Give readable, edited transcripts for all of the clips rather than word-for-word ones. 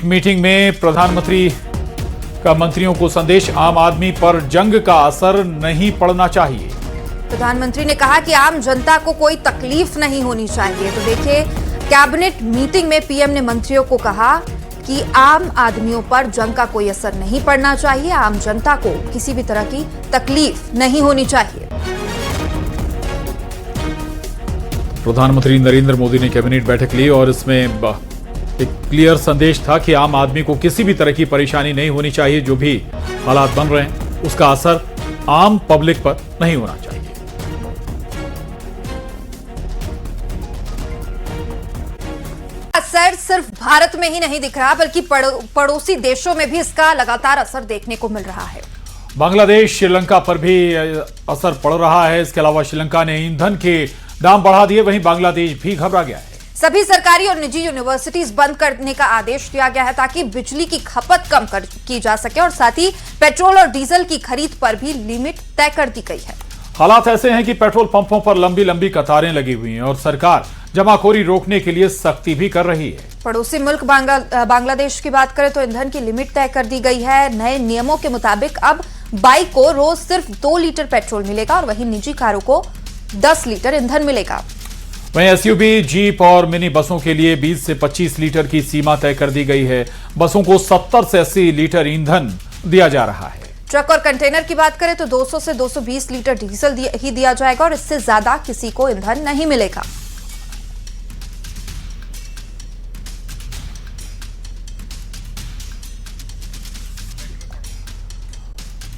Meeting में प्रधानमंत्री का मंत्रियों को संदेश, आम आदमी पर जंग का असर नहीं पड़ना चाहिए। प्रधानमंत्री ने कहा कि आम जनता को कोई तकलीफ नहीं होनी चाहिए। तो देखिए, कैबिनेट मीटिंग में पीएम ने मंत्रियों को कहा कि आम आदमियों पर जंग का कोई असर नहीं पड़ना चाहिए, आम जनता को किसी भी तरह की तकलीफ नहीं होनी चाहिए। प्रधानमंत्री नरेंद्र मोदी ने कैबिनेट बैठक ली और इसमें एक क्लियर संदेश था कि आम आदमी को किसी भी तरह की परेशानी नहीं होनी चाहिए। जो भी हालात बन रहे हैं उसका असर आम पब्लिक पर नहीं होना चाहिए। असर सिर्फ भारत में ही नहीं दिख रहा, बल्कि पड़ोसी देशों में भी इसका लगातार असर देखने को मिल रहा है। बांग्लादेश, श्रीलंका पर भी असर पड़ रहा है। इसके अलावा श्रीलंका ने ईंधन के दाम बढ़ा दिए, वहीं बांग्लादेश भी घबरा गया है। सभी सरकारी और निजी यूनिवर्सिटीज बंद करने का आदेश दिया गया है ताकि बिजली की खपत कम की जा सके और साथ ही पेट्रोल और डीजल की खरीद पर भी लिमिट तय कर दी गई है। हालात ऐसे हैं कि पेट्रोल पंपों पर लंबी लंबी कतारें लगी हुई हैं और सरकार जमाखोरी रोकने के लिए सख्ती भी कर रही है। पड़ोसी मुल्क बांग्लादेश की बात करें तो ईंधन की लिमिट तय कर दी गई है। नए नियमों के मुताबिक अब बाइक को रोज सिर्फ 2 लीटर पेट्रोल मिलेगा और वहीं निजी कारों को 10 लीटर ईंधन मिलेगा। वहीं एसयूवी, जीप और मिनी बसों के लिए 20 से 25 लीटर की सीमा तय कर दी गई है। बसों को 70 से 80 लीटर ईंधन दिया जा रहा है। ट्रक और कंटेनर की बात करें तो 200 से 220 लीटर डीजल ही दिया जाएगा और इससे ज्यादा किसी को ईंधन नहीं मिलेगा।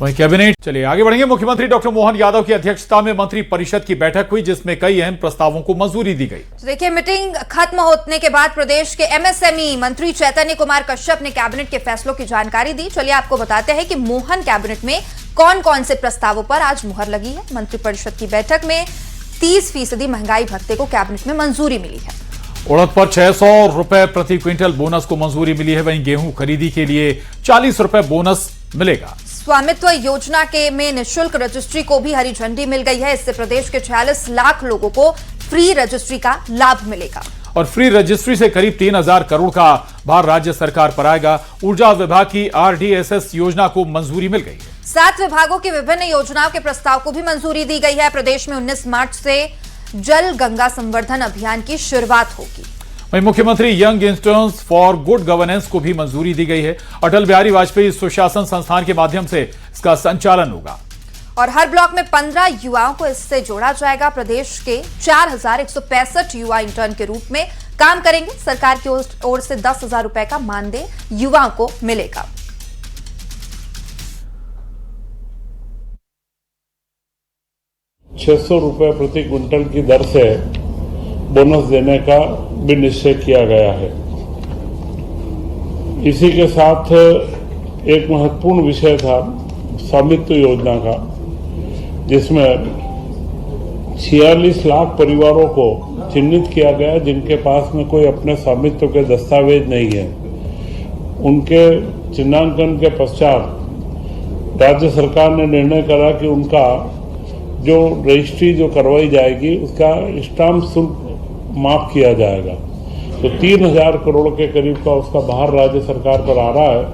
वहीं कैबिनेट, चलिए आगे बढ़ेंगे। मुख्यमंत्री डॉक्टर मोहन यादव की अध्यक्षता में मंत्री परिषद की बैठक हुई जिसमें कई अहम प्रस्तावों को मंजूरी दी गई। तो देखिए, मीटिंग खत्म होने के बाद प्रदेश के एमएसएमई मंत्री चैतन्य कुमार कश्यप ने कैबिनेट के फैसलों की जानकारी दी। चलिए आपको बताते हैं कि मोहन कैबिनेट में कौन कौन से प्रस्तावों पर आज मुहर लगी है। मंत्रिपरिषद की बैठक में 30% महंगाई भत्ते को कैबिनेट में मंजूरी मिली है। उड़द पर 600 रुपए प्रति क्विंटल बोनस को मंजूरी मिली है। वहीं गेहूं खरीदी के लिए 40 रुपए बोनस मिलेगा। स्वामित्व योजना के में निःशुल्क रजिस्ट्री को भी हरी झंडी मिल गई है। इससे प्रदेश के 46 लाख लोगों को फ्री रजिस्ट्री का लाभ मिलेगा और फ्री रजिस्ट्री से करीब 3000 करोड़ का भार राज्य सरकार पर आएगा। ऊर्जा विभाग की RDSS योजना को मंजूरी मिल गई है। 7 विभागों की विभिन्न योजनाओं के प्रस्ताव को भी मंजूरी दी गई है। प्रदेश में 19 मार्च से जल गंगा संवर्धन अभियान की शुरुआत होगी। वहीं मुख्यमंत्री young institute for good governance को भी मंजूरी दी गई है। अटल बिहारी वाजपेयी सुशासन संस्थान के माध्यम से इसका संचालन होगा और हर ब्लॉक में 15 युवाओं को इससे जोड़ा जाएगा। प्रदेश के 4165 युवा इंटर्न के रूप में काम करेंगे। सरकार की ओर से 10,000 रुपए का मानदेय युवाओं को मिलेगा। ₹600 प्रति क्विंटल की दर से बोनस देने का भी निश्चय किया गया है। इसी के साथ एक महत्वपूर्ण विषय था स्वामित्व योजना का, जिसमें 46 लाख परिवारों को चिन्हित किया गया जिनके पास में कोई अपने स्वामित्व के दस्तावेज नहीं है। उनके चिन्हांकन के पश्चात राज्य सरकार ने निर्णय करा कि उनका जो रजिस्ट्री जो करवाई जाएगी उसका स्टाम्प शुल्क माफ किया जाएगा। तो 3000 करोड़ के करीब का उसका भार राज्य सरकार पर आ रहा है।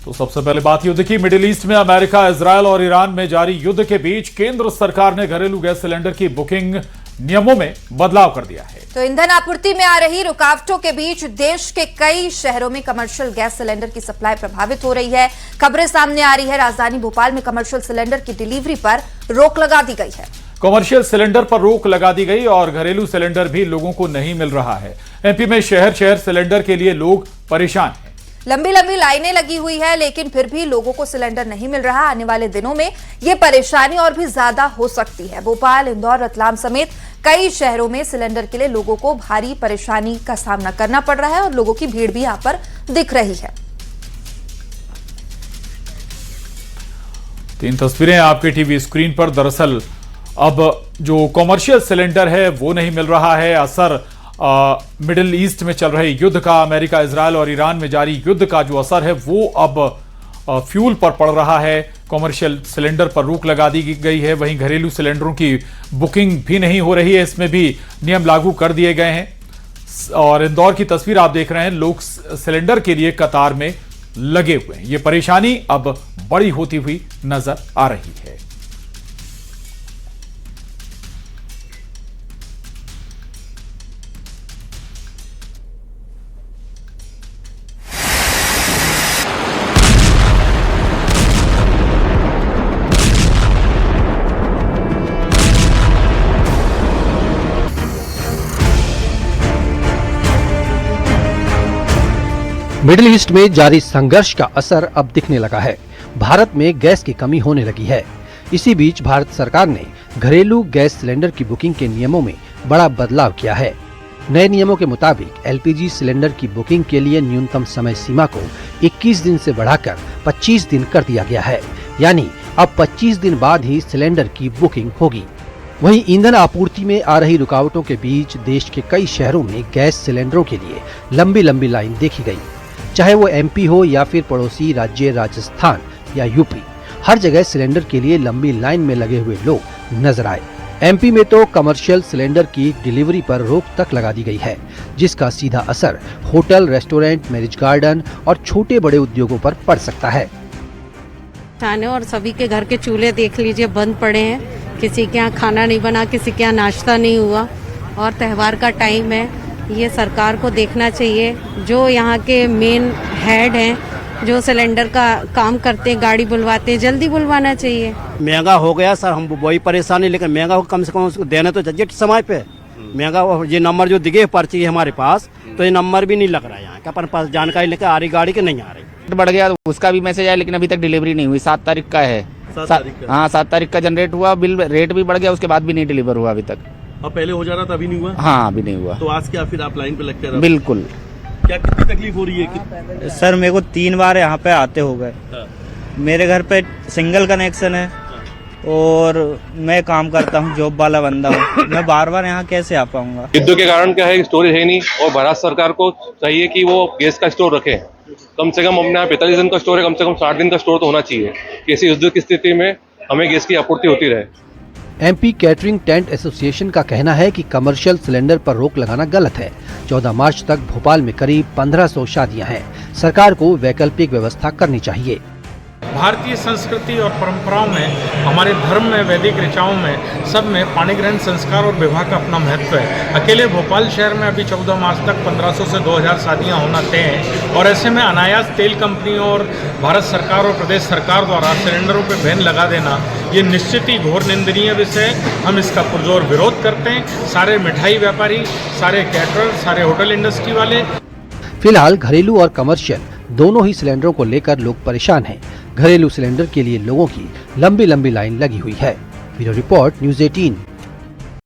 तो सबसे पहले बात युद्ध की। मिडिल ईस्ट में अमेरिका, इजरायल और ईरान में जारी युद्ध के बीच केंद्र सरकार ने घरेलू गैस सिलेंडर की बुकिंग नियमों में बदलाव कर दिया है। तो ईंधन आपूर्ति में आ रही रुकावटों के बीच देश के कई शहरों में कमर्शियल गैस सिलेंडर की सप्लाई प्रभावित हो रही है। खबरें सामने आ रही है, राजधानी भोपाल में कमर्शियल सिलेंडर की डिलीवरी पर रोक लगा दी गई है। कमर्शियल सिलेंडर पर रोक लगा दी गई और घरेलू सिलेंडर भी लोगों को नहीं मिल रहा है। एमपी में शहर शहर सिलेंडर के लिए लोग परेशान हैं। लंबी लंबी लाइनें लगी हुई है, लेकिन फिर भी लोगों को सिलेंडर नहीं मिल रहा। आने वाले दिनों में ये परेशानी और भी ज्यादा हो सकती है। भोपाल, इंदौर, रतलाम समेत कई शहरों में सिलेंडर के लिए लोगों को भारी परेशानी का सामना करना पड़ रहा है और लोगों की भीड़ भी यहां पर दिख रही है। 3 तस्वीरें आपके टीवी स्क्रीन पर। दरअसल अब जो कमर्शियल सिलेंडर है वो नहीं मिल रहा है। असर मिडिल ईस्ट में चल रहे युद्ध का, अमेरिका, इजरायल और ईरान में जारी युद्ध का जो असर है वो अब फ्यूल पर पड़ रहा है। कमर्शियल सिलेंडर पर रोक लगा दी गई है। वहीं घरेलू सिलेंडरों की बुकिंग भी नहीं हो रही है। इसमें भी नियम लागू कर दिए गए हैं। और इंदौर की तस्वीर आप देख रहे हैं, लोग सिलेंडर के लिए कतार में लगे हुए हैं। ये परेशानी अब बड़ी होती हुई नजर आ रही है। मिडिल ईस्ट में जारी संघर्ष का असर अब दिखने लगा है। भारत में गैस की कमी होने लगी है। इसी बीच भारत सरकार ने घरेलू गैस सिलेंडर की बुकिंग के नियमों में बड़ा बदलाव किया है। नए नियमों के मुताबिक एलपीजी सिलेंडर की बुकिंग के लिए न्यूनतम समय सीमा को 21 दिन से बढ़ाकर 25 दिन कर दिया गया है। यानी अब 25 दिन बाद ही सिलेंडर की बुकिंग होगी। वहीं ईंधन आपूर्ति में आ रही रुकावटों के बीच देश के कई शहरों में गैस सिलेंडरों के लिए लंबी लंबी लाइन देखी गई। चाहे वो एमपी हो या फिर पड़ोसी राज्य राजस्थान या यूपी, हर जगह सिलेंडर के लिए लंबी लाइन में लगे हुए लोग नजर आए। एमपी में तो कमर्शियल सिलेंडर की डिलीवरी पर रोक तक लगा दी गई है, जिसका सीधा असर होटल, रेस्टोरेंट, मैरिज गार्डन और छोटे बड़े उद्योगों पर पड़ सकता है। और सभी के घर के चूल्हे देख लीजिए बंद पड़े हैं। किसी के यहाँ खाना नहीं बना, किसी के यहाँ नाश्ता नहीं हुआ और त्योहार का टाइम है। ये सरकार को देखना चाहिए। जो यहाँ के मेन हेड हैं, जो सिलेंडर का काम करते हैं, गाड़ी बुलवाते हैं, जल्दी बुलवाना चाहिए। महंगा हो गया सर, हम वही परेशानी, लेकिन महंगा हो कम से कम उसको देना तो चाहिए समय पे। महंगा ये नंबर जो दिखे पर्ची हमारे पास, तो ये नंबर भी नहीं लग रहा है यहाँ का। अपन पास जानकारी लेकर आ रही गाड़ी के नहीं आ रही। बढ़ गया, उसका भी मैसेज आया, लेकिन अभी तक डिलीवरी नहीं हुई। 7 तारीख का है। 7 तारीख का जनरेट हुआ, बिल रेट भी बढ़ गया, उसके बाद भी नहीं डिलीवर हुआ अभी तक। अब पहले हो जा रहा था, अभी नहीं हुआ। हाँ, अभी नहीं हुआ। तो आज क्या फिर आप लाइन पे लग कर? बिल्कुल। क्या कितनी तकलीफ हो रही है? सर मेरे को 3 बार यहाँ पे आते हो गए। मेरे घर पे सिंगल कनेक्शन है और मैं काम करता हूँ, जॉब वाला बंदा हूँ। मैं बार बार यहाँ कैसे आ पाऊंगा? युद्ध के कारण क्या है, स्टोरेज है नहीं, और भारत सरकार को चाहिए कि वो गैस का स्टोर रखे। कम से कम अपने यहाँ 45 दिन का स्टोर है, कम से कम 60 दिन का स्टोर तो होना चाहिए, कि ऐसी युद्ध की स्थिति में हमें गैस की आपूर्ति होती रहे। एमपी कैटरिंग टेंट एसोसिएशन का कहना है कि कमर्शियल सिलेंडर पर रोक लगाना गलत है। 14 मार्च तक भोपाल में करीब 1500 शादियां हैं। सरकार को वैकल्पिक व्यवस्था करनी चाहिए। भारतीय संस्कृति और परंपराओं में, हमारे धर्म में, वैदिक ऋचाओं में, सब में पाणी ग्रहण संस्कार और विवाह का अपना महत्व है। अकेले भोपाल शहर में अभी 14 मार्च तक 1500 से 2000 शादियां होना तय हैं और ऐसे में अनायास तेल कंपनियों और भारत सरकार और प्रदेश सरकार द्वारा सिलेंडरों पर बैन लगा देना ये निश्चित ही घोर निंदनीय विषय है। हम इसका पुरजोर विरोध करते हैं। सारे मिठाई व्यापारी, सारे कैटरर, सारे होटल इंडस्ट्री वाले। फिलहाल घरेलू और कमर्शियल दोनों ही सिलेंडरों को लेकर लोग परेशान हैं। घरेलू सिलेंडर के लिए लोगों की लंबी लंबी लाइन लगी हुई है। Bureau report, news 18।